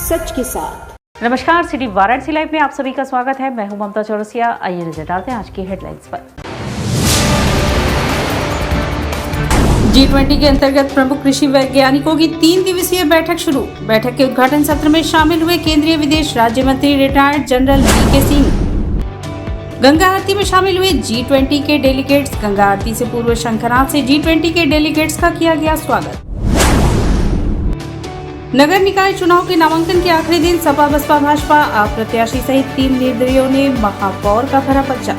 सच के साथ। नमस्कार, सिटी वाराणसी लाइव में आप सभी का स्वागत है। मैं हूं ममता चौरसिया। आइए नजर डालते हैं आज की हेडलाइंस पर। G20 के अंतर्गत प्रमुख कृषि वैज्ञानिकों की 3 दिवसीय बैठक शुरू। बैठक के उद्घाटन सत्र में शामिल हुए केंद्रीय विदेश राज्य मंत्री retired general VK Singh. Ganga आरती में शामिल हुए G20 के डेलीगेट्स। गंगा आरती से पूर्व शंखनाद से G20 के डेलीगेट्स का किया गया स्वागत। नगर निकाय चुनाव के नामांकन के आखिरी दिन सपा बसपा भाजपा आप प्रत्याशी सहित 3 निर्दलीयों ने महापौर का भरा पर्चा।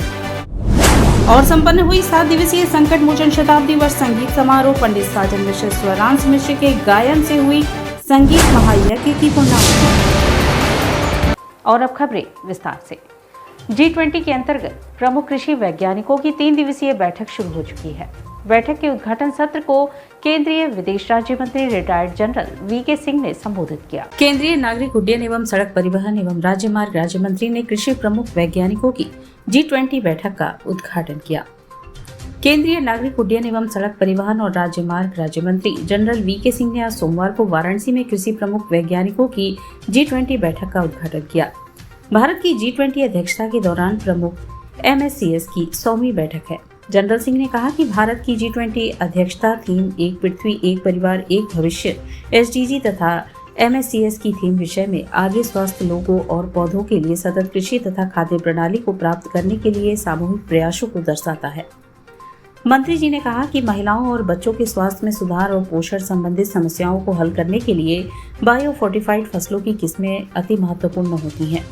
और संपन्न हुई 7 दिवसीय संकट मोचन शताब्दी वर्ष संगीत समारोह। पंडित साजन मिश्र स्वरांश मिश्र के गायन से हुई संगीत महायज्ञ की पूर्णाहुति। और अब खबरें विस्तार से। G20 के अंतर्गत प्रमुख कृषि वैज्ञानिकों की 3 दिवसीय बैठक शुरू हो चुकी है। बैठक के उद्घाटन सत्र को केंद्रीय विदेश राज्य मंत्री रिटायर्ड जनरल वीके सिंह ने संबोधित किया। केंद्रीय नागरिक उड्डयन एवं सड़क परिवहन एवं राज्य मार्ग राज्य मंत्री ने कृषि प्रमुख वैज्ञानिकों की G20 बैठक का उद्घाटन किया। केंद्रीय नागरिक उड्डयन एवं सड़क परिवहन और राज्य मार्ग राज्य मंत्री जनरल वीके सिंह ने आज सोमवार को वाराणसी में कृषि प्रमुख वैज्ञानिकों की G20 बैठक का उद्घाटन किया। भारत की G20 अध्यक्षता के दौरान प्रमुख MSCS की 100वीं बैठक है। जनरल सिंह ने कहा कि भारत की G20 अध्यक्षता थीम एक पृथ्वी एक परिवार एक भविष्य SDG तथा MSCS की थीम विषय में आगे स्वस्थ लोगों और पौधों के लिए सतत कृषि तथा खाद्य प्रणाली को प्राप्त करने के लिए सामूहिक प्रयासों को दर्शाता है। मंत्री जी ने कहा कि महिलाओं और बच्चों के स्वास्थ्य में सुधार और पोषण संबंधित समस्याओं को हल करने के लिए बायो फोर्टिफाइड फसलों की किस्में अति महत्वपूर्ण होती हैं।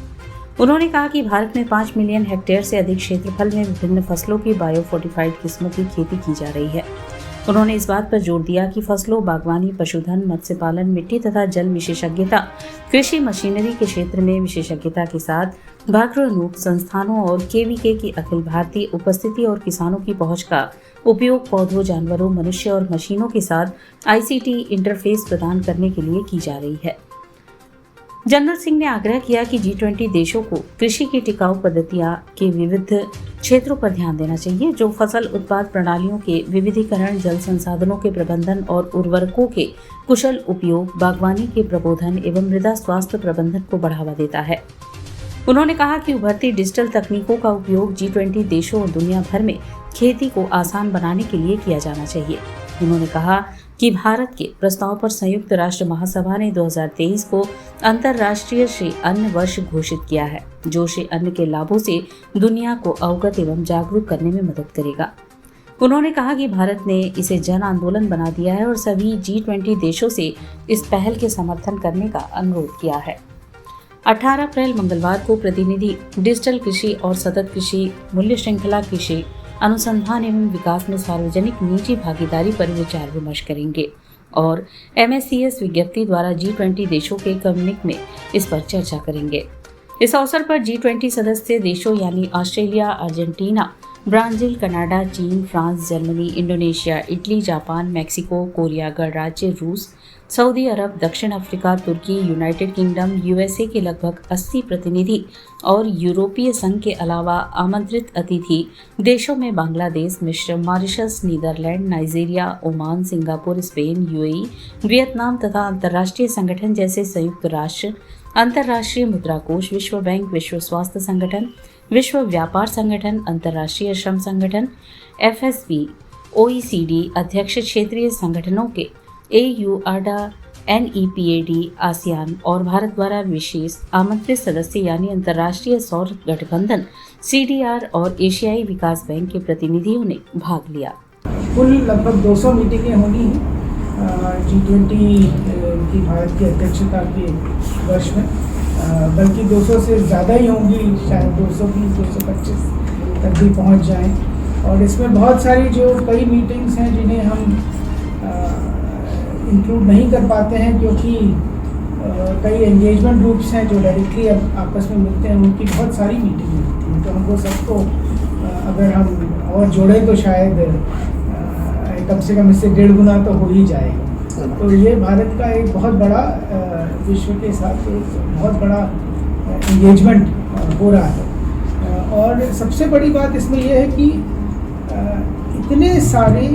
उन्होंने कहा कि भारत में 5 मिलियन हेक्टेयर से अधिक क्षेत्रफल में विभिन्न फसलों की बायो फोर्टिफाइड किस्मों की खेती की जा रही है। उन्होंने इस बात पर जोर दिया कि फसलों, बागवानी, पशुधन, मत्स्य पालन, मिट्टी तथा जल विशेषज्ञता, कृषि मशीनरी के क्षेत्र में विशेषज्ञता के साथ भागरूप संस्थानों और KVK की अखिल भारतीय उपस्थिति और किसानों की पहुंच का उपयोग पौधों, जानवरों, मनुष्य और मशीनों के साथ ICT इंटरफेस प्रदान करने के लिए की जा रही है। जनरल सिंह ने आग्रह किया कि G20 देशों को कृषि की टिकाऊ पद्धतियां के विविध क्षेत्रों पर ध्यान देना चाहिए, जो फसल उत्पाद प्रणालियों के विविधीकरण, जल संसाधनों के प्रबंधन और उर्वरकों के कुशल उपयोग, बागवानी के प्रबोधन एवं मृदा स्वास्थ्य प्रबंधन को बढ़ावा देता है। उन्होंने कहा कि उभरती डिजिटल तकनीकों का उपयोग G20 देशों और दुनिया भर में खेती को आसान बनाने के लिए किया जाना चाहिए। उन्होंने कहा कि भारत के प्रस्ताव पर संयुक्त राष्ट्र महासभा ने 2023 को अंतर्राष्ट्रीय श्री अन्न वर्ष घोषित किया है, जो श्री अन्न के लाभों से दुनिया को अवगत एवं जागरूक करने में मदद करेगा। उन्होंने कहा कि भारत ने इसे जन आंदोलन बना दिया है और सभी G20 देशों से इस पहल के समर्थन करने का अनुरोध किया है। 18 अप्रैल मंगलवार को प्रतिनिधि डिजिटल कृषि और सतत कृषि, मूल्य श्रृंखला कृषि, अनुसंधान एवं विकास में सार्वजनिक निजी भागीदारी पर विचार विमर्श करेंगे और MSCS विज्ञप्ति द्वारा G20 देशों के कम्युनिक में इस पर चर्चा करेंगे। इस अवसर पर G20 सदस्य देशों यानी ऑस्ट्रेलिया, अर्जेंटीना, ब्राजील, कनाडा, चीन, France, Germany, Indonesia, Italy, Japan, Mexico, Korea गणराज्य, रूस, सऊदी अरब, दक्षिण अफ्रीका, तुर्की, यूनाइटेड किंगडम, USA के लगभग 80 प्रतिनिधि और यूरोपीय संघ के अलावा आमंत्रित अतिथि देशों में बांग्लादेश, मिस्र, Mauritius, Netherland, Nigeria, Oman, Singapore, Spain, UAE, Vietnam तथा अंतर्राष्ट्रीय संगठन जैसे संयुक्त राष्ट्र, अंतर्राष्ट्रीय मुद्रा कोष, विश्व बैंक, विश्व स्वास्थ्य संगठन, विश्व व्यापार संगठन, अंतर्राष्ट्रीय श्रम संगठन, FSB, OECD अध्यक्ष क्षेत्रीय संगठनों के AU, ADA, NEPAD, आसियान और भारत द्वारा विशेष आमंत्रित सदस्य यानी अंतर्राष्ट्रीय सौर गठबंधन CDR और एशियाई विकास बैंक के प्रतिनिधियों ने भाग लिया। कुल लगभग 200 मीटिंगें होनी हैं G20 की भारत की अध्यक्षता के वर्ष में, बल्कि 200 से ज़्यादा ही होंगी, शायद 220, 225 तक भी पहुंच जाएं। और इसमें बहुत सारी जो कई मीटिंग्स हैं जिन्हें हम इंक्लूड नहीं कर पाते हैं, क्योंकि कई एंगेजमेंट ग्रुप्स हैं जो डायरेक्टली आपस में मिलते हैं, उनकी बहुत सारी मीटिंग होती हैं। तो हमको सबको अगर हम और जोड़ें तो शायद कम से कम इससे 1.5 गुना तो हो ही जाएगा। तो ये भारत का एक बहुत बड़ा विश्व के साथ एक बहुत बड़ा एंगेजमेंट हो रहा है। और सबसे बड़ी बात इसमें यह है कि इतने सारे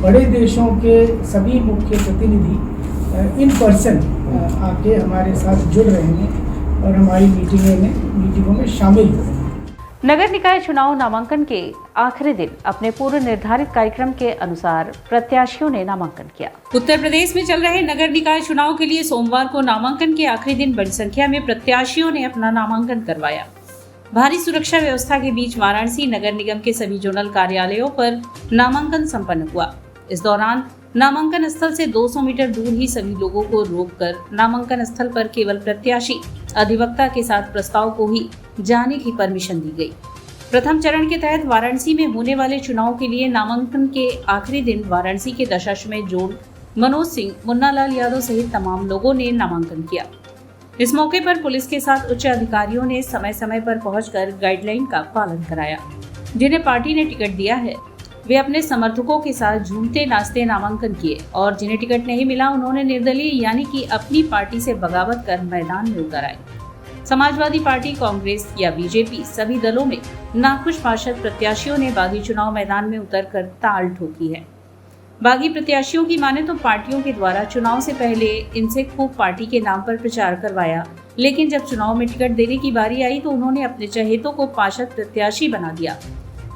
बड़े देशों के सभी मुख्य प्रतिनिधि इन पर्सन आके हमारे साथ जुड़ रहे हैं और हमारी मीटिंगों में शामिल हो रहे हैं। नगर निकाय चुनाव नामांकन के आखिरी दिन अपने पूर्व निर्धारित कार्यक्रम के अनुसार प्रत्याशियों ने नामांकन किया। उत्तर प्रदेश में चल रहे नगर निकाय चुनाव के लिए सोमवार को नामांकन के आखिरी दिन बड़ी संख्या में प्रत्याशियों ने अपना नामांकन करवाया। भारी सुरक्षा व्यवस्था के बीच वाराणसी नगर निगम के सभी जोनल कार्यालयों पर नामांकन संपन्न हुआ। इस दौरान नामांकन स्थल से 200 मीटर दूर ही सभी लोगों को रोककर नामांकन स्थल पर केवल प्रत्याशी अधिवक्ता के साथ प्रस्ताव को ही जाने की परमिशन दी गई। प्रथम चरण के तहत वाराणसी में होने वाले चुनाव के लिए नामांकन के आखिरी दिन वाराणसी के दशाश्वमेध जोन मनोज सिंह, मुन्नालाल यादव सहित तमाम लोगों ने नामांकन किया। इस मौके पर पुलिस के साथ उच्च अधिकारियों ने समय समय पर पहुंचकर गाइडलाइन का पालन कराया। जिन्हें पार्टी ने टिकट दिया है वे अपने समर्थकों के साथ झूमते नाचते नामांकन किए और जिन्हें टिकट नहीं मिला उन्होंने निर्दलीय यानी कि अपनी पार्टी से बगावत कर मैदान में उतर आए। समाजवादी पार्टी, कांग्रेस या बीजेपी सभी दलों में नाखुश पार्षद प्रत्याशियों ने बागी चुनाव मैदान में उतरकर ताल ठोकी है। बागी प्रत्याशियों की माने तो पार्टियों के द्वारा चुनाव से पहले इनसे खूब पार्टी के नाम पर प्रचार करवाया, लेकिन जब चुनाव में टिकट देने की बारी आई तो उन्होंने अपने चहेतों को पार्षद प्रत्याशी बना दिया।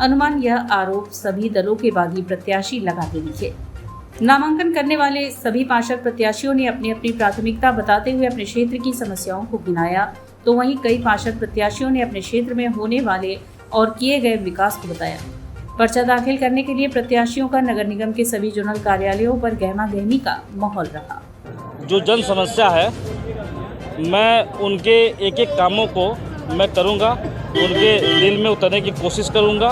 अनुमान यह आरोप सभी दलों के बागी प्रत्याशी लगाते दिखे। नामांकन करने वाले सभी पार्षद प्रत्याशियों ने अपनी अपनी प्राथमिकता बताते हुए अपने क्षेत्र की समस्याओं को गिनाया, तो वहीं कई पार्षद प्रत्याशियों ने अपने क्षेत्र में होने वाले और किए गए विकास को बताया। पर्चा दाखिल करने के लिए प्रत्याशियों का नगर निगम के सभी जोनल कार्यालयों पर गहमा गहमी का माहौल रहा। जो जन समस्या है मैं उनके एक एक कामों को मैं करूंगा, उनके दिल में उतरने की कोशिश करूंगा,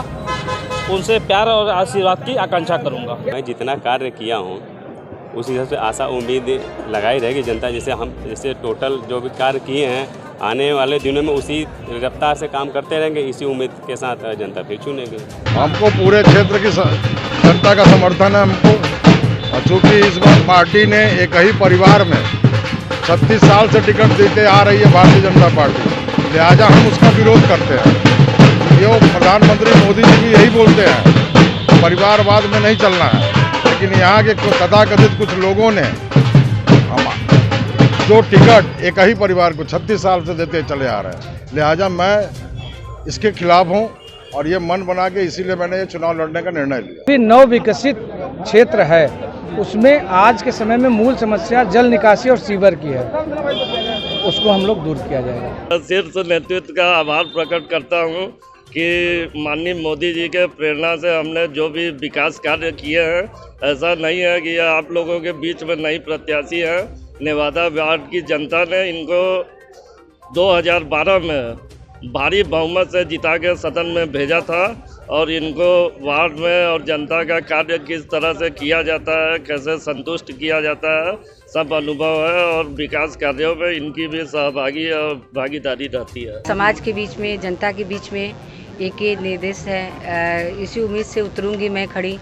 उनसे प्यार और आशीर्वाद की आकांक्षा करूंगा। मैं जितना कार्य किया हूं उस हिसाब से आशा उम्मीद लगाई रहेगी जनता। जैसे टोटल जो भी कार्य किए हैं आने वाले दिनों में उसी रफ्तार से काम करते रहेंगे, इसी उम्मीद के साथ जनता फिर चुनेगी। हमको पूरे क्षेत्र की जनता का समर्थन है हमको, और चूँकि इस बार पार्टी ने एक ही परिवार में 36 साल से टिकट देते आ रही है भारतीय जनता पार्टी, लिहाजा हम उसका विरोध करते हैं। ये प्रधानमंत्री मोदी जी भी यही बोलते हैं परिवारवाद में नहीं चलना है, लेकिन यहाँ के तथाकथित कुछ लोगों ने जो टिकट एक ही परिवार को 36 साल से देते चले आ रहे हैं, लिहाजा मैं इसके खिलाफ हूँ और ये मन बना के इसीलिए मैंने ये चुनाव लड़ने का निर्णय लिया। नव विकसित क्षेत्र है, उसमें आज के समय में मूल समस्या जल निकासी और सीवर की है, उसको हम लोग दूर किया जाएगा। शीर्ष नेतृत्व का आभार प्रकट करता हूँ कि माननीय मोदी जी के प्रेरणा से हमने जो भी विकास कार्य किए हैं, ऐसा नहीं है कि आप लोगों के बीच में नई प्रत्याशी हैं। नेवादा वार्ड की जनता ने इनको 2012 में भारी बहुमत से जिता के सदन में भेजा था और इनको वार्ड में और जनता का कार्य किस तरह से किया जाता है, कैसे संतुष्ट किया जाता है, सब अनुभव है और विकास कार्यों में इनकी भी सहभागी और भागीदारी रहती है। समाज के बीच में, जनता के बीच में एक ही निर्देश है, इसी उम्मीद से उतरूंगी मैं खड़ी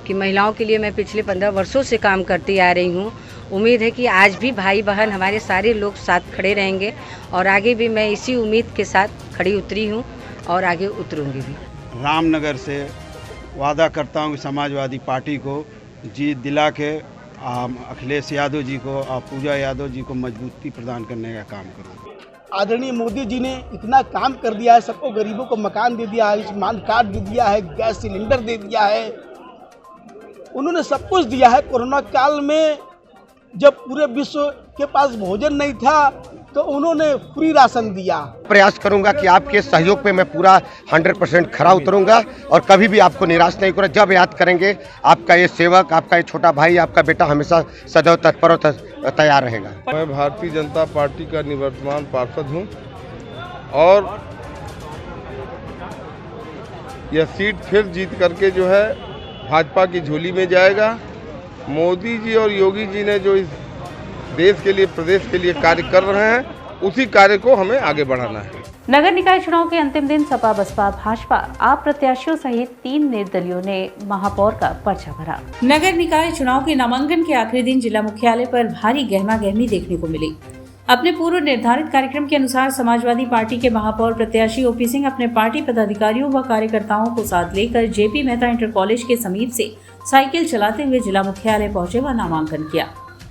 कि महिलाओं के लिए मैं पिछले 15 वर्षों से काम करती आ रही हूँ। उम्मीद है कि आज भी भाई बहन हमारे सारे लोग साथ खड़े रहेंगे और आगे भी मैं इसी उम्मीद के साथ खड़ी उतरी हूँ और आगे उतरूंगी भी। रामनगर से वादा करता हूँ कि समाजवादी पार्टी को जीत दिला के अखिलेश यादव जी को और पूजा यादव जी को मजबूती प्रदान करने का काम करूँगा। आदरणीय मोदी जी ने इतना काम कर दिया है, सबको गरीबों को मकान दे दिया है, आयुष्मान कार्ड दे दिया है, गैस सिलेंडर दे दिया है, उन्होंने सब कुछ दिया है। कोरोना काल में जब पूरे विश्व के पास भोजन नहीं था तो उन्होंने फ्री राशन दिया। प्रयास करूंगा कि आपके सहयोग पे मैं पूरा 100% खरा उतरूंगा और कभी भी आपको निराश नहीं करूंगा। जब याद करेंगे आपका ये सेवक, आपका ये छोटा भाई, आपका बेटा हमेशा सदैव तत्पर और तैयार रहेगा। मैं भारतीय जनता पार्टी का निवर्तमान पार्षद हूँ और यह सीट फिर जीत करके जो है भाजपा की झोली में जाएगा। मोदी जी और योगी जी ने जो इस देश के लिए, प्रदेश के लिए कार्य कर रहे हैं, उसी कार्य को हमें आगे बढ़ाना है। नगर निकाय चुनाव के अंतिम दिन सपा, बसपा, भाजपा, आप प्रत्याशियों सहित 3 निर्दलियों ने महापौर का पर्चा भरा। नगर निकाय चुनाव के नामांकन के आखिरी दिन जिला मुख्यालय पर भारी गहमा गहमी देखने को मिली। अपने पूर्व निर्धारित कार्यक्रम के अनुसार समाजवादी पार्टी के महापौर प्रत्याशी ओपी सिंह अपने पार्टी पदाधिकारियों व कार्यकर्ताओं को साथ लेकर जेपी मेहता इंटर कॉलेज के समीप से साइकिल चलाते हुए जिला मुख्यालय पहुंचे व नामांकन किया।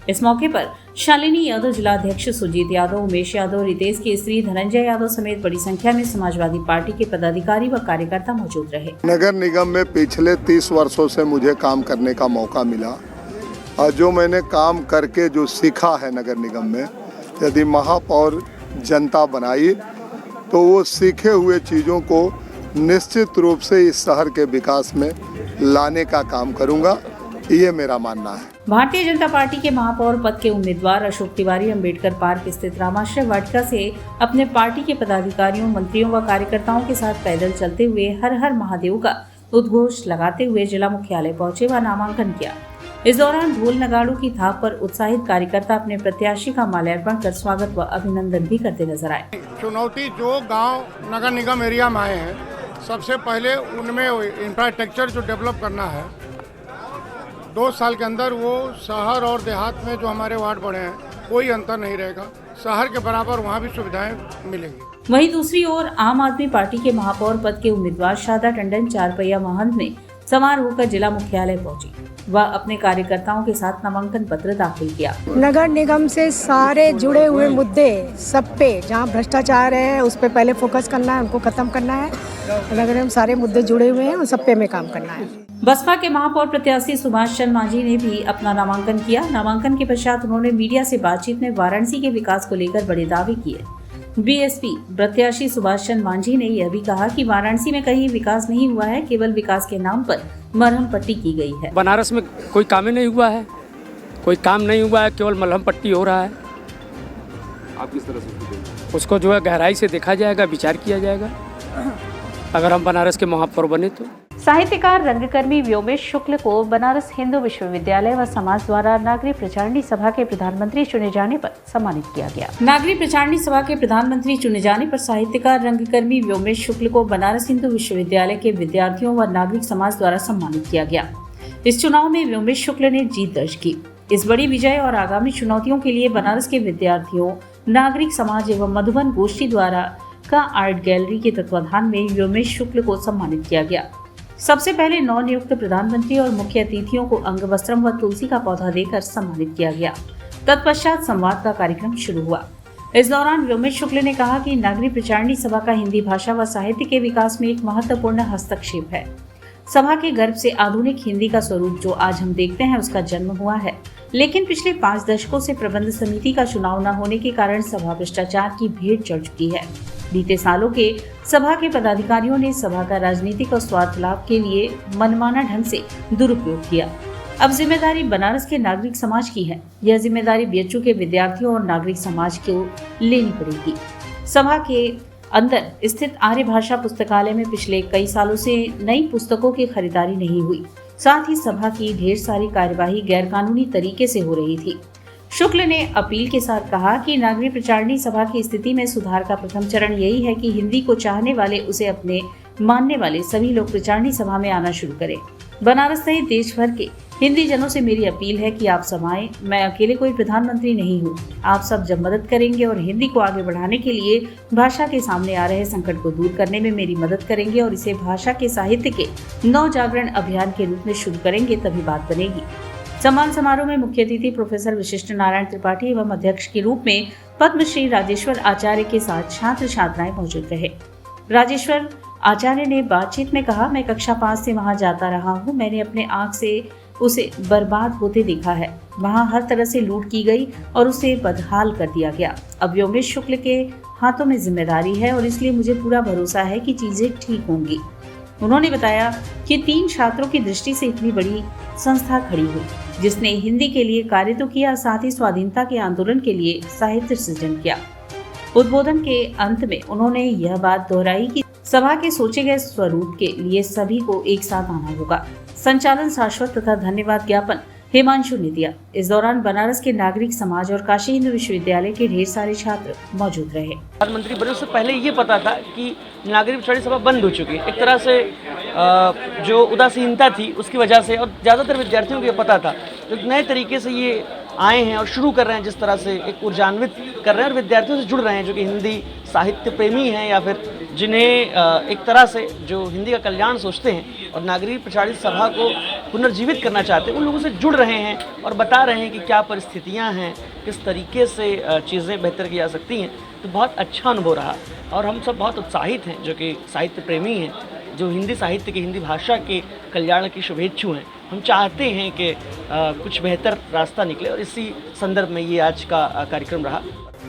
इस मौके पर शालिनी यादव, जिलाध्यक्ष सुजीत यादव, उमेश यादव, रितेश की स्त्री धनंजय यादव समेत बड़ी संख्या में समाजवादी पार्टी के पदाधिकारी व कार्यकर्ता मौजूद रहे। नगर निगम में पिछले 30 वर्षों से मुझे काम करने का मौका मिला और जो मैंने काम करके जो सीखा है नगर निगम में, यदि महापौर जनता बनाई तो वो सीखे हुए चीज़ों को निश्चित रूप से इस शहर के विकास में लाने का काम करूंगा, ये मेरा मानना है। भारतीय जनता पार्टी के महापौर पद के उम्मीदवार अशोक तिवारी अम्बेडकर पार्क स्थित रामाश्रय वाटिका से अपने पार्टी के पदाधिकारियों, मंत्रियों व कार्यकर्ताओं के साथ पैदल चलते हुए हर हर महादेव का उद्घोष लगाते हुए जिला मुख्यालय पहुंचे व नामांकन किया। इस दौरान ढोल नगाड़ों की थाप पर उत्साहित कार्यकर्ता अपने प्रत्याशी का माल्यार्पण कर स्वागत व अभिनंदन भी करते नजर आए। चुनौती जो गांव नगर निगम एरिया में आए हैं, सबसे पहले उनमें इंफ्रास्ट्रक्चर जो डेवलप करना है, 2 साल के अंदर वो शहर और देहात में जो हमारे वार्ड पड़े हैं कोई अंतर नहीं रहेगा, शहर के बराबर वहाँ भी सुविधाएं मिलेंगी। वहीं दूसरी ओर आम आदमी पार्टी के महापौर पद के उम्मीदवार शारदा टंडन 4 पहिया वाहन में सवार होकर जिला मुख्यालय पहुंची व अपने कार्यकर्ताओं के साथ नामांकन पत्र दाखिल किया। नगर निगम से सारे जुड़े हुए मुद्दे सब पे, जहाँ भ्रष्टाचार है उस पे पहले फोकस करना है, उनको खत्म करना है। नगर निगम सारे मुद्दे जुड़े हुए हैं, उन सब पे में काम करना है। बसपा के महापौर प्रत्याशी सुभाष चंद्र मांझी ने भी अपना नामांकन किया। नामांकन के पश्चात उन्होंने मीडिया से बातचीत में वाराणसी के विकास को लेकर बड़े दावे किए। बीएसपी प्रत्याशी सुभाष चंद्र मांझी ने यह भी कहा कि वाराणसी में कहीं विकास नहीं हुआ है, केवल विकास के नाम पर मरहम पट्टी की गई है। बनारस में कोई काम ही नहीं हुआ है, कोई काम नहीं हुआ है, केवल मलहम पट्टी हो रहा है। आप किस तरह से उसको जो है गहराई से देखा जाएगा, विचार किया जाएगा, अगर हम बनारस के महापौर बने तो। साहित्यकार रंगकर्मी व्योमेश शुक्ल को बनारस हिंदू विश्वविद्यालय व समाज द्वारा नागरी प्रचारणी सभा के प्रधानमंत्री चुने जाने पर सम्मानित किया गया। नागरी प्रचारणी सभा के प्रधानमंत्री चुने जाने पर साहित्यकार रंगकर्मी व्योमेश शुक्ल को बनारस हिंदू विश्वविद्यालय के विद्यार्थियों व नागरिक समाज द्वारा सम्मानित किया गया। इस चुनाव में व्योमेश शुक्ल ने जीत दर्ज की। इस बड़ी विजय और आगामी चुनौतियों के लिए बनारस के विद्यार्थियों, नागरिक समाज एवं मधुबन गोष्ठी द्वारा का आर्ट गैलरी के तत्वाधान में व्योमेश शुक्ल को सम्मानित किया गया। सबसे पहले नवनियुक्त प्रधानमंत्री और मुख्य अतिथियों को अंग वस्त्रम व तुलसी का पौधा देकर सम्मानित किया गया। तत्पश्चात संवाद का कार्यक्रम शुरू हुआ। इस दौरान व्योमेश शुक्ल ने कहा कि नागरी प्रचारणी सभा का हिंदी भाषा व साहित्य के विकास में एक महत्वपूर्ण हस्तक्षेप है। सभा के गर्भ से आधुनिक हिंदी का स्वरूप जो आज हम देखते हैं उसका जन्म हुआ है, लेकिन पिछले 5 दशकों से प्रबंध समिति का चुनाव न होने के कारण सभा भ्रष्टाचार की भेंट चढ़ चुकी है। बीते सालों के सभा के पदाधिकारियों ने सभा का राजनीतिक और स्वार्थ लाभ के लिए मनमाना ढंग से दुरुपयोग किया। अब जिम्मेदारी बनारस के नागरिक समाज की है। यह जिम्मेदारी बीएचयू के विद्यार्थियों और नागरिक समाज को लेनी पड़ेगी। सभा के अंदर स्थित आर्य भाषा पुस्तकालय में पिछले कई सालों से नई पुस्तकों की खरीदारी नहीं हुई। साथ ही सभा की ढेर सारी कार्यवाही गैरकानूनी तरीके से हो रही थी। शुक्ल ने अपील के साथ कहा कि नागरिक प्रचारणी सभा की स्थिति में सुधार का प्रथम चरण यही है कि हिंदी को चाहने वाले, उसे अपने मानने वाले सभी लोग प्रचारणी सभा में आना शुरू करें। बनारस सहित देश भर के हिंदी जनों से मेरी अपील है कि आप सब आएं। मैं अकेले कोई प्रधानमंत्री नहीं हूँ। आप सब जब मदद करेंगे और हिंदी को आगे बढ़ाने के लिए भाषा के सामने आ रहे संकट को दूर करने में मेरी मदद करेंगे और इसे भाषा के साहित्य के नव जागरण अभियान के रूप में शुरू करेंगे, तभी बात बनेगी। सम्मान समारोह में मुख्य अतिथि प्रोफेसर विशिष्ट नारायण त्रिपाठी एवं अध्यक्ष के रूप में पद्मश्री राजेश्वर आचार्य के साथ छात्र छात्राएं मौजूद रहे। राजेश्वर आचार्य ने बातचीत में कहा, मैं कक्षा 5 से वहां जाता रहा हूं। मैंने अपने आंख से उसे बर्बाद होते देखा है। वहां हर तरह से लूट की गई और उसे बदहाल कर दिया गया। अब व्योमेश शुक्ल के हाथों में जिम्मेदारी है और इसलिए मुझे पूरा भरोसा है कि चीजें ठीक होंगी। उन्होंने बताया कि 3 छात्रों की दृष्टि से इतनी बड़ी संस्था खड़ी हुई, जिसने हिंदी के लिए कार्य तो किया, साथ ही स्वाधीनता के आंदोलन के लिए साहित्य सृजन किया। उद्बोधन के अंत में उन्होंने यह बात दोहराई कि सभा के सोचे गए स्वरूप के लिए सभी को एक साथ आना होगा। संचालन शाश्वत तथा धन्यवाद ज्ञापन हिमांशु ने दिया। इस दौरान बनारस के नागरिक समाज और काशी हिंदू विश्वविद्यालय के ढेर सारे छात्र मौजूद रहे। प्रधानमंत्री बने उससे पहले ये पता था कि नागरिक प्रचारणी सभा बंद हो चुकी है। एक तरह से जो उदासीनता थी उसकी वजह से, और ज़्यादातर विद्यार्थियों को ये पता था। तो नए तरीके से ये आए हैं और शुरू कर रहे हैं, जिस तरह से एक ऊर्जान्वित कर रहे हैं और विद्यार्थियों से जुड़ रहे हैं जो कि हिंदी साहित्य प्रेमी हैं या फिर जिन्हें एक तरह से जो हिंदी का कल्याण सोचते हैं और नागरिक प्रचारित सभा को पुनर्जीवित करना चाहते हैं, उन लोगों से जुड़ रहे हैं और बता रहे हैं कि क्या परिस्थितियां हैं, किस तरीके से चीज़ें बेहतर की जा सकती हैं। तो बहुत अच्छा अनुभव रहा और हम सब बहुत उत्साहित हैं, जो कि साहित्य प्रेमी हैं, जो हिंदी साहित्य की, हिंदी भाषा के कल्याण की शुभेच्छु हैं। हम चाहते हैं कि कुछ बेहतर रास्ता निकले और इसी संदर्भ में ये आज का कार्यक्रम रहा।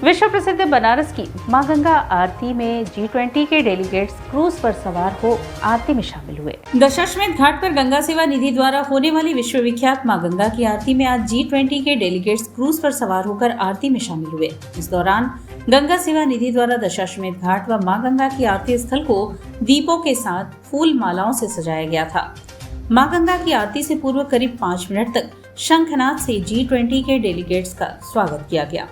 विश्व प्रसिद्ध बनारस की मां गंगा आरती में G20 के डेलीगेट्स क्रूज पर सवार हो आरती में शामिल हुए। दशाश्वमेध घाट पर गंगा सेवा निधि द्वारा होने वाली विश्वविख्यात मां गंगा की आरती में आज G20 के डेलीगेट्स क्रूज पर सवार होकर आरती में शामिल हुए। इस दौरान गंगा सेवा निधि द्वारा दशाश्वमेध घाट व मां गंगा की आरती स्थल को दीपों के साथ फूल मालाओं से सजाया गया था। मां गंगा की आरती से पूर्व करीब 5 मिनट तक शंखनाद से G20 के डेलीगेट्स का स्वागत किया गया।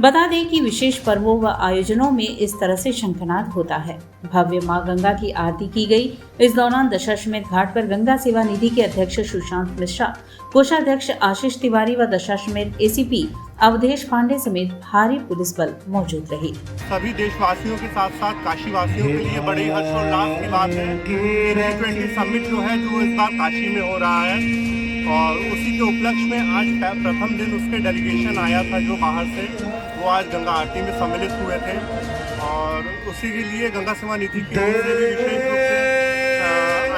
बता दें कि विशेष पर्वों व आयोजनों में इस तरह से शंखनाद होता है। भव्य मां गंगा की आरती की गई। इस दौरान दशाश्वमेध घाट पर गंगा सेवा निधि के अध्यक्ष सुशांत मिश्रा, कोषाध्यक्ष आशीष तिवारी व दशाश्वमेध एसीपी अवधेश पांडे समेत भारी पुलिस बल मौजूद रही। सभी देशवासियों के साथ साथ काशी वासियों के लिए बड़े हर्षोल्लास की बात है कि G20 समिट जो है जो इस बार काशी में हो रहा है और उसी के उपलक्ष्य में आज प्रथम दिन उसके डेलीगेशन आया था जो बाहर से, वो आज गंगा आरती में सम्मिलित हुए थे और उसी के लिए गंगा सेवा निधि की ओर से भी विशेष रूप से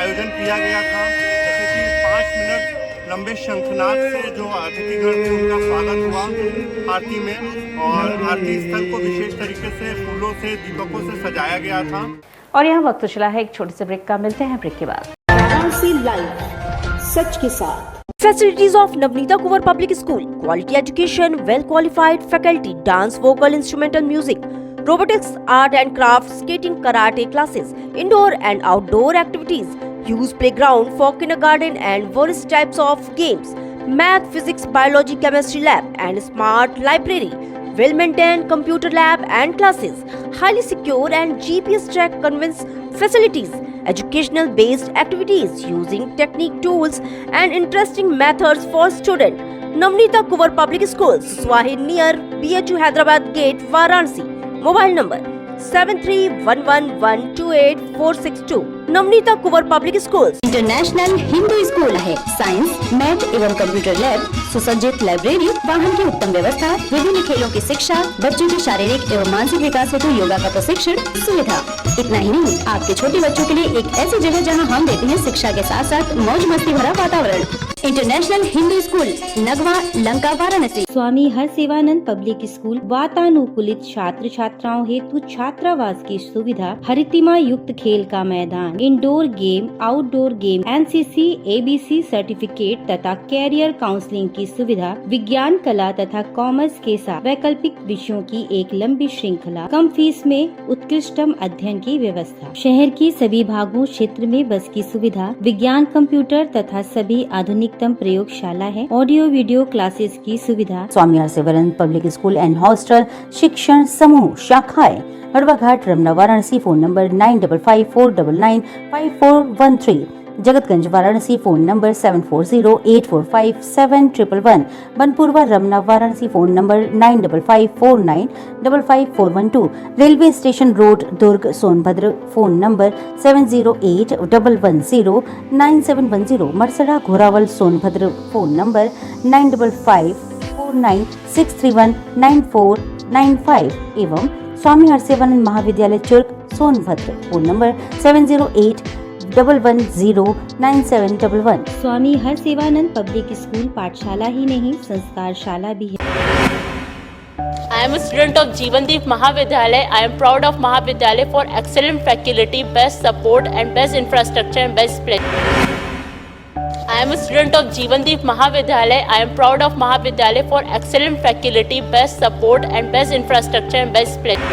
आयोजन किया गया था। जैसे कि 5 मिनट लंबे शंखनाद से जो अतिथिगण थे उनका स्वागत हुआ आरती में और आरती स्थल को विशेष तरीके से फूलों से, दीपकों से सजाया गया था। और यहाँ वक्त चला है एक छोटे से ब्रेक का, मिलते हैं ब्रेक के बाद। सच के साथ Facilities of Navneeta Kuvar Public School, quality education, well-qualified faculty, dance, vocal, instrumental music, robotics, art and crafts, skating, karate classes, indoor and outdoor activities, use playground for kindergarten and various types of games, math, physics, biology, chemistry lab and smart library, well-maintained computer lab and classes, highly secure and GPS track conveyance facilities, educational based activities using technique tools and interesting methods for students. Navneeta Kuvar Public Schools, Swahi near BHU Hyderabad Gate, Varanasi. Mobile number 7311128462. Navneeta Kunwar public schools international Hindu school है। Science, math एवं computer lab, सुसज्जित library, वाहन की उत्तम व्यवस्था, विभिन्न खेलों की शिक्षा, बच्चों के शारीरिक एवं मानसिक विकास हेतु योगा का प्रशिक्षण सुविधा। इतना ही नहीं, आपके छोटे बच्चों के लिए एक ऐसी जगह जहां हम देते हैं शिक्षा के साथ साथ मौज मस्ती भरा वातावरण। International Hindu school, Nagwa, Lanka, Varanasi. Swami Harsevanand public school वातानुकूलित छात्र छात्राओं हेतु छात्रावास की सुविधा, हरितिमा युक्त खेल का मैदान, indoor game, outdoor game, NCC, ABC certificate तथा कैरियर काउंसलिंग की सुविधा, विज्ञान, कला तथा कॉमर्स के साथ वैकल्पिक विषयों की एक लंबी श्रृंखला, कम फीस में उत्कृष्टम अध्ययन की व्यवस्था, शहर की सभी भागों क्षेत्र में बस की सुविधा, विज्ञान, कंप्यूटर तथा सभी आधुनिकतम प्रयोगशाला है, ऑडियो वीडियो क्लासेस की सुविधा। Swami Harsevanand public school and hostel शिक्षण समूह शाखाएं Harwa Ghat, Ramna, Varanasi. Phone number 9554995413। Jagatganj, Varanasi. Phone number 7408457111। Banpurwa, Ramna, Varanasi. Phone number 9554955412। Railway station road, Durg, Sonbhadra. Phone number 7081109710। Marsada, Ghorawal, Sonbhadra. Phone number 955496319495 एवं स्वामी हरसेवानंद महाविद्यालय Churk, Sonbhadra. Phone number 7081109711। Swami Harsevanand public school पाठशाला ही नहीं, संस्कारशाला भी है। I am a student of Jeevandeep Mahavidyalaya. I am proud of Mahavidyalaya for excellent faculty, best support and best infrastructure and best place. I am a student of Jeevandeep Mahavidyalaya. I am proud of Mahavidyalaya for excellent faculty, best support and best infrastructure and best place.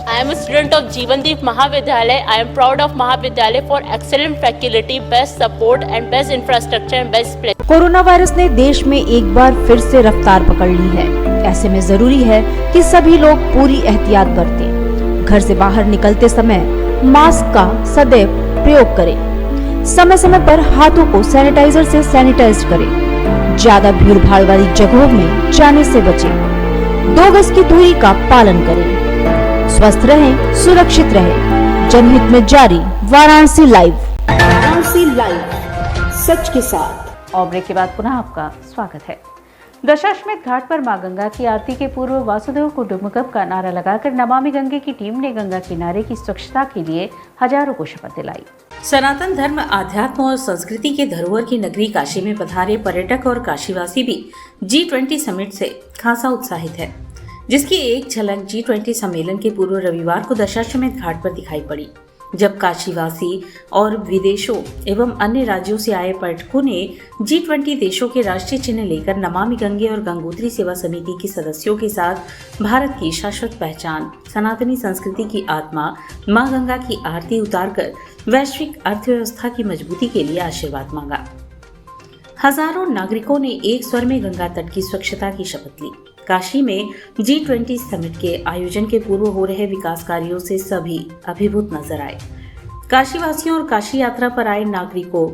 I am a student of Jeevandeep Mahavidyalaya. I am proud of Mahavidyalaya for excellent faculty, best support and best infrastructure and best place. Corona virus ने देश में एक बार फिर से रफ्तार पकड़ ली है। ऐसे में जरूरी है कि सभी लोग पूरी एहतियात बरतें। घर से बाहर निकलते समय मास्क का सदैव प्रयोग करें। समय समय पर हाथों को सैनिटाइजर से सैनिटाइज करें। ज्यादा भीड़ भाड़ वाली जगहों में जाने से बचें। 2 गज की दूरी का पालन करें। स्वस्थ रहें, सुरक्षित रहें। जनहित में जारी वाराणसी लाइव। वाराणसी लाइव, सच के साथ। और ब्रेक के बाद पुनः आपका स्वागत है। दशाश्वमेध घाट पर मां गंगा की आरती के पूर्व वासुदेव कुटुंबकम का नारा लगाकर नमामि गंगे की टीम ने गंगा किनारे की स्वच्छता के लिए हजारों को शपथ दिलाई। सनातन धर्म, आध्यात्म और संस्कृति के धरोहर की नगरी काशी में पधारे पर्यटक और काशीवासी भी G20 समिट से खासा उत्साहित है, जिसकी एक झलक G20 सम्मेलन के पूर्व रविवार को दशाश्वमेध घाट पर दिखाई पड़ी, जब काशीवासी और विदेशों एवं अन्य राज्यों से आए पर्यटकों ने G20 देशों के राष्ट्रीय चिन्ह लेकर नमामि गंगे और गंगोत्री सेवा समिति के सदस्यों के साथ भारत की शाश्वत पहचान, सनातनी संस्कृति की आत्मा मां गंगा की आरती उतारकर वैश्विक अर्थव्यवस्था की मजबूती के लिए आशीर्वाद मांगा। हजारों नागरिकों ने एक स्वर में गंगा तट की स्वच्छता की शपथ ली। काशी में G20 समिट के आयोजन के पूर्व हो रहे विकास कार्यों से सभी अभिभूत नजर आए। काशीवासियों और काशी यात्रा पर आए नागरिकों,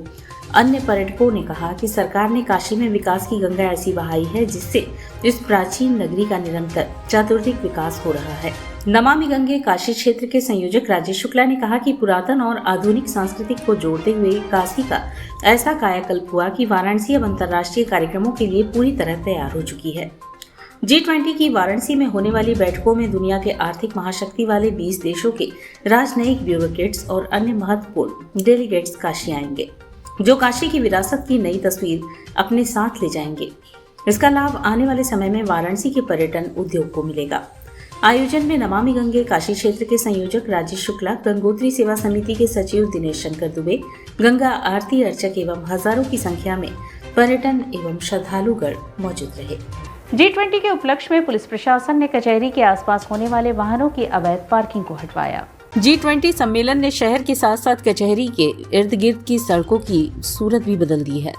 अन्य पर्यटकों ने कहा कि सरकार ने काशी में विकास की गंगा ऐसी बहाई है जिससे इस प्राचीन नगरी का निरंतर चातुर्दिक विकास हो रहा है। नमामि गंगे काशी क्षेत्र के संयोजक राजेश शुक्ला ने कहा कि पुरातन और आधुनिक सांस्कृतिक को जोड़ते हुए काशी का ऐसा कायाकल्प हुआ कि वाराणसी अब अंतर्राष्ट्रीय कार्यक्रमों के लिए पूरी तरह तैयार हो चुकी है। G20 की वाराणसी में होने वाली बैठकों में दुनिया के आर्थिक महाशक्ति वाले 20 देशों के राजनयिक ब्यूरोक्रेट्स और अन्य महत्वपूर्ण डेलीगेट्स काशी आएंगे, जो काशी की विरासत की नई तस्वीर अपने साथ ले जाएंगे। इसका लाभ आने वाले समय में वाराणसी के पर्यटन उद्योग को मिलेगा। आयोजन में नमामि गंगे काशी क्षेत्र के संयोजक राजेश शुक्ला, गंगोत्री सेवा समिति के सचिव दिनेश शंकर दुबे, गंगा आरती अर्चक एवं हजारों की संख्या में पर्यटन एवं श्रद्धालुगण मौजूद रहे। G20 के उपलक्ष्य में पुलिस प्रशासन ने कचहरी के आसपास होने वाले वाहनों की अवैध पार्किंग को हटवाया। G20 सम्मेलन ने शहर के साथ साथ कचहरी के इर्द गिर्द की सड़कों की सूरत भी बदल दी है।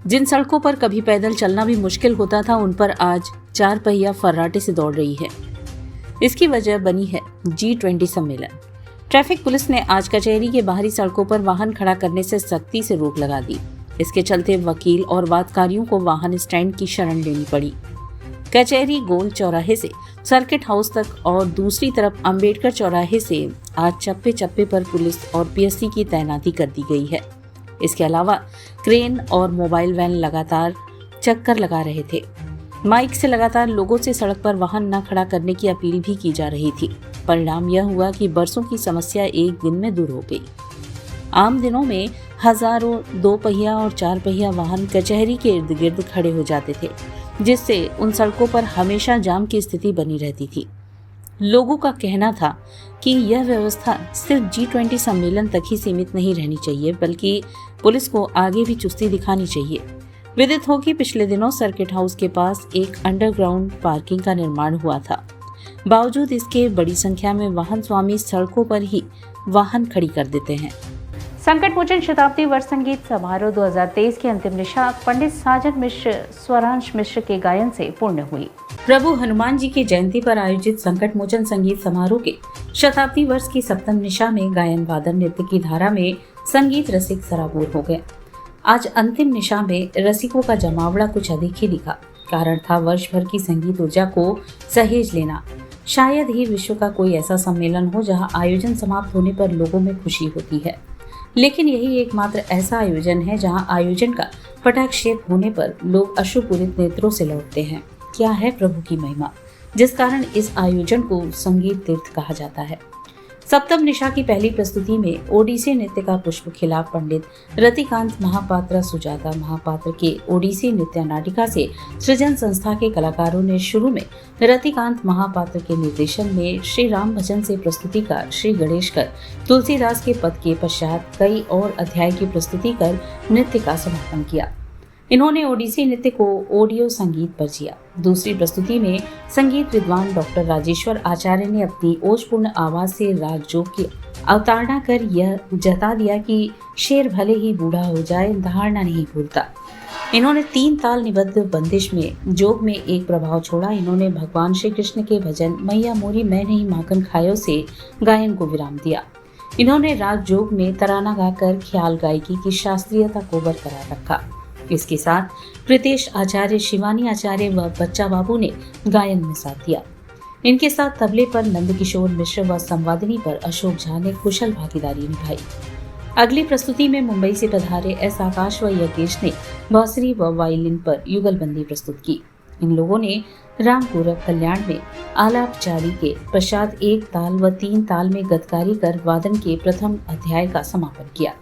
जिन सड़कों पर कभी पैदल चलना भी मुश्किल होता था, उन पर आज 4 पहिया फर्राटे से दौड़ रही है। इसकी वजह बनी है G20 सम्मेलन। ट्रैफिक पुलिस ने आज कचहरी के बाहरी सड़कों पर वाहन खड़ा करने से सख्ती से रोक लगा दी। इसके चलते वकील और वादकारियों को वाहन स्टैंड की शरण लेनी पड़ी। कचहरी गोल चौराहे से सर्किट हाउस तक और दूसरी तरफ अंबेडकर चौराहे से आज चप्पे चप्पे पर पुलिस और पीएससी की तैनाती कर दी गई है। इसके अलावा क्रेन और मोबाइल वैन लगातार चक्कर लगा रहे थे। माइक से लगातार लोगों से सड़क पर वाहन न खड़ा करने की अपील भी की जा रही थी। परिणाम यह हुआ कि बरसों की समस्या एक दिन में दूर हो गई। आम दिनों में हजारों 2 पहिया और 4 पहिया वाहन कचहरी के इर्द गिर्द खड़े हो जाते थे, जिससे उन सड़कों पर हमेशा जाम की स्थिति बनी रहती थी। लोगों का कहना था कि यह व्यवस्था सिर्फ G20 सम्मेलन तक ही सीमित नहीं रहनी चाहिए, बल्कि पुलिस को आगे भी चुस्ती दिखानी चाहिए। विदित हो कि पिछले दिनों सर्किट हाउस के पास एक अंडरग्राउंड पार्किंग का निर्माण हुआ था। बावजूद इसके बड़ी संख्या में वाहन स्वामी सड़कों पर ही वाहन खड़ी कर देते हैं। संकट मोचन शताब्दी वर्ष संगीत समारोह 2023 की अंतिम निशा पंडित साजन मिश्र, स्वरांश मिश्र के गायन से पूर्ण हुई। प्रभु हनुमान जी की जयंती पर आयोजित संकट मोचन संगीत समारोह के शताब्दी वर्ष की सप्तम निशा में गायन वादन नृत्य की धारा में संगीत रसिक सराबोर हो गए। आज अंतिम निशा में रसिकों का जमावड़ा कुछ अधिक ही दिखा। कारण था वर्ष भर की संगीत ऊर्जा को सहेज लेना। शायद ही विश्व का कोई ऐसा सम्मेलन हो जहां आयोजन समाप्त होने पर लोगों में खुशी होती है, लेकिन यही एकमात्र ऐसा आयोजन है जहां आयोजन का पटाक्षेप होने पर लोग अश्रुपूरित नेत्रों से लौटते हैं। क्या है प्रभु की महिमा, जिस कारण इस आयोजन को संगीत तीर्थ कहा जाता है। सप्तम निशा की पहली प्रस्तुति में ओडिसी नृत्य का पुष्प खिला पंडित रतिकांत महापात्र सुजाता महापात्र के ओडिसी नृत्य नाटिका से सृजन संस्था के कलाकारों ने शुरू में रतिकांत महापात्र के निर्देशन में श्री राम भजन से प्रस्तुति का श्री गणेश कर तुलसीदास के पद के पश्चात कई और अध्याय की प्रस्तुति कर नृत्य का समापन किया। इन्होंने ओडिसी नृत्य को ऑडियो संगीत पर जिया। दूसरी प्रस्तुति में संगीत विद्वान डॉक्टर राजेश्वर आचार्य ने अपनी ओजपूर्ण आवाज से राग जोग की अवतारणा कर यह जता दिया कि शेर भले ही बूढ़ा हो जाए, धारणा नहीं भूलता। इन्होंने 3 ताल निबद्ध बंदिश में जोग में एक प्रभाव छोड़ा। इन्होंने भगवान श्री कृष्ण के भजन मैया मोरी मैं नहीं माखन खायो से गायन को विराम दिया। इन्होंने राग जोग में तराना गाकर ख्याल गायकी की शास्त्रीयता को बरकरार रखा। इसके साथ प्रीतेश आचार्य, शिवानी आचार्य व बच्चा बाबू ने गायन में साथ दिया। इनके साथ तबले पर नंदकिशोर मिश्र व संवादिनी पर अशोक झा ने कुशल भागीदारी निभाई। अगली प्रस्तुति में मुंबई से पधारे एस आकाश व यज्ञेश ने बांसुरी व वायलिन पर युगलबंदी प्रस्तुत की। इन लोगों ने राम गोरख कल्याण में आलाप जारी के पश्चात 1 ताल व 3 ताल में गतकारी कर वादन के प्रथम अध्याय का समापन किया।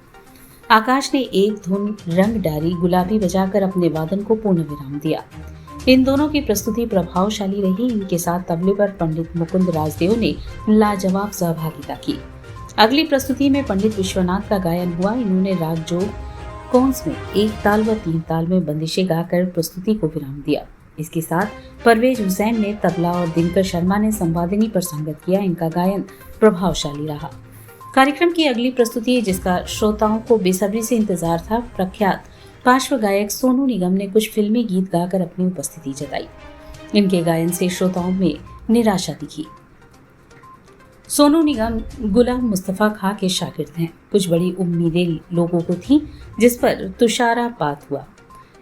आकाश ने एक धुन रंग डारी गुलाबी बजाकर अपने वादन को पूर्ण विराम दिया। इन दोनों की प्रस्तुति प्रभावशाली रही। इनके साथ तबले पर पंडित मुकुंद राजदेव ने लाजवाब सहभागिता की। अगली प्रस्तुति में पंडित विश्वनाथ का गायन हुआ। इन्होंने राग जोग कौंस में 1 ताल व 3 ताल में बंदिशें गाकर प्रस्तुति को विराम दिया। इसके साथ परवेज हुसैन ने तबला और दिनकर शर्मा ने संवादिनी पर संगत किया। इनका गायन प्रभावशाली रहा। कार्यक्रम की अगली प्रस्तुति, जिसका श्रोताओं को बेसब्री से इंतजार था, प्रख्यात पार्श्व गायक सोनू निगम ने कुछ फिल्मी गीत गाकर अपनी उपस्थिति जताई। इनके गायन से श्रोताओं में निराशा दिखी। सोनू निगम गुलाम मुस्तफा खां के शागिर्द हैं। कुछ बड़ी उम्मीदें लोगों को थीं, जिस पर तुषारापात हुआ।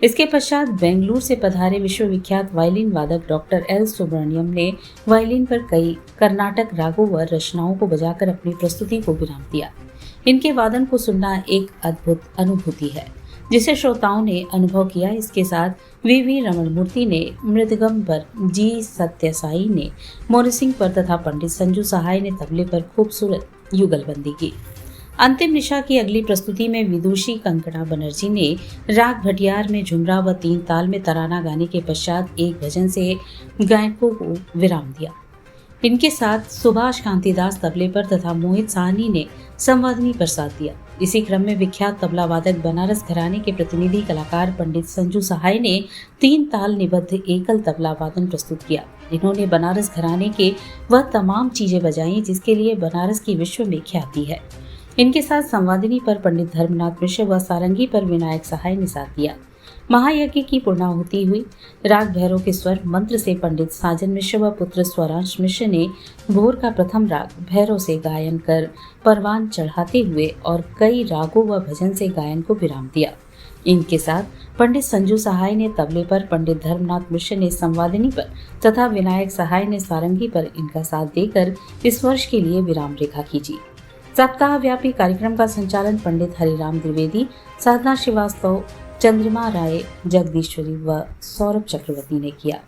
इसके पश्चात बेंगलुरु से पधारे विश्वविख्यात वायलिन वादक डॉक्टर एल सुब्रमण्यम ने वायलिन पर कई कर्नाटक रागों व रचनाओं को बजाकर अपनी प्रस्तुति को विराम दिया। इनके वादन को सुनना एक अद्भुत अनुभूति है, जिसे श्रोताओं ने अनुभव किया। इसके साथ वी रमणमूर्ति ने मृदगम पर, जी सत्यसाई ने मोरिसिंग पर तथा पंडित संजू सहाय ने तबले पर खूबसूरत युगलबंदी की। अंतिम निशा की अगली प्रस्तुति में विदुषी कंकणा बनर्जी ने राग भटियार में झुमरा व 3 ताल में तराना गाने के पश्चात एक भजन से गायकों को विराम दिया। इनके साथ सुभाष कांतिदास तबले पर तथा मोहित साहनी ने संवादिनी पर साथ दिया। इसी क्रम में विख्यात तबला वादक बनारस घराने के प्रतिनिधि कलाकार पंडित संजू सहाय ने 3 ताल निबद्ध एकल तबला वादन प्रस्तुत किया। इन्होंने बनारस घराने के वह तमाम चीजें बजाई जिसके लिए बनारस की विश्व में ख्याति है। इनके साथ संवादिनी पर पंडित धर्मनाथ मिश्र व सारंगी पर विनायक सहाय ने साथ दिया। महायज्ञ की पूर्णाहुति हुई। राग भैरव के स्वर मंत्र से पंडित साजन मिश्र व पुत्र स्वरांश मिश्र ने भोर का प्रथम राग भैरव से गायन कर परवान चढ़ाते हुए और कई रागों व भजन से गायन को विराम दिया। इनके साथ पंडित संजू सहाय ने तबले पर, पंडित धर्मनाथ मिश्र ने संवादिनी पर तथा विनायक सहाय ने सारंगी पर इनका साथ देकर इस वर्ष के लिए विराम रेखा खींची। सप्ताह व्यापी कार्यक्रम का संचालन पंडित हरिराम द्विवेदी, साधना श्रीवास्तव, चंद्रिमा राय, जगदीश्वरी व सौरभ चक्रवर्ती ने किया।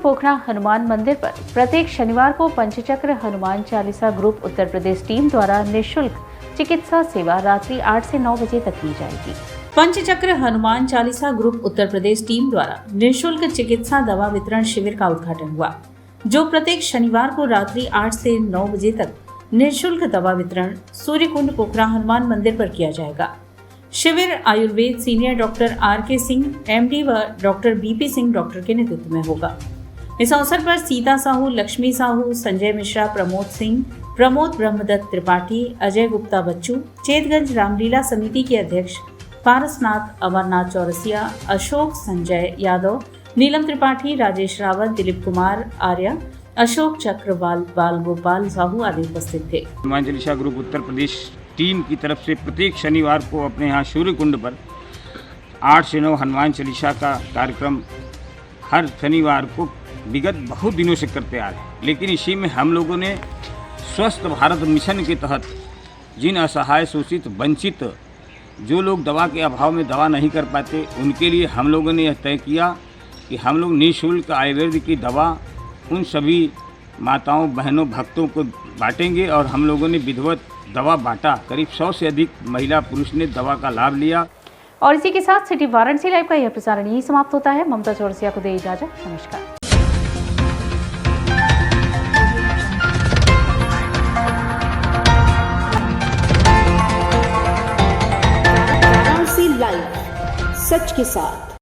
पोखरा हनुमान मंदिर पर प्रत्येक शनिवार को पंचचक्र हनुमान चालीसा ग्रुप उत्तर प्रदेश टीम द्वारा निःशुल्क चिकित्सा सेवा रात्रि 8 से 9 बजे तक की जाएगी। पंचचक्र हनुमान चालीसा ग्रुप उत्तर प्रदेश टीम द्वारा निःशुल्क चिकित्सा दवा वितरण शिविर का उद्घाटन हुआ, जो प्रत्येक शनिवार को रात्रि 8 से 9 बजे तक निःशुल्क दवा वितरण सूर्यकुंड पोखरा हनुमान मंदिर पर किया जाएगा। शिविर आयुर्वेद सीनियर डॉक्टर आर के सिंह MD व डॉक्टर BP सिंह डॉक्टर के नेतृत्व में होगा। इस अवसर पर सीता साहू, लक्ष्मी साहू, संजय मिश्रा, प्रमोद सिंह, प्रमोद ब्रह्मदत्त त्रिपाठी, अजय गुप्ता बच्चू, चेतगंज रामलीला समिति के अध्यक्ष पारसनाथ अमरनाथ चौरसिया, अशोक संजय यादव, नीलम त्रिपाठी, राजेश रावत, दिलीप कुमार आर्या, अशोक चक्रवाल, बाल गोपाल साहू आदि उपस्थित थे। हनुमान चालीसा ग्रुप उत्तर प्रदेश टीम की तरफ से प्रत्येक शनिवार को अपने यहाँ सूर्य कुंड पर 8 से 9 हनुमान चालीसा का कार्यक्रम हर शनिवार को विगत बहुत दिनों से करते आ रहे हैं। लेकिन इसी में हम लोगों ने स्वस्थ भारत मिशन के तहत जिन असहाय, शोषित, वंचित जो लोग दवा के अभाव में दवा नहीं कर पाते, उनके लिए हम लोगों ने यह तय किया कि हम लोग निःशुल्क आयुर्वेद की दवा उन सभी माताओं, बहनों, भक्तों को बांटेंगे। और हम लोगों ने विधिवत दवा बांटा। करीब 100 से अधिक महिला पुरुष ने दवा का लाभ लिया। और इसी के साथ सिटी वाराणसी लाइव का यह प्रसारण यही समाप्त होता है। ममता चौरसिया को दे इजाजत। नमस्कार। वाराणसी लाइव, सच के साथ।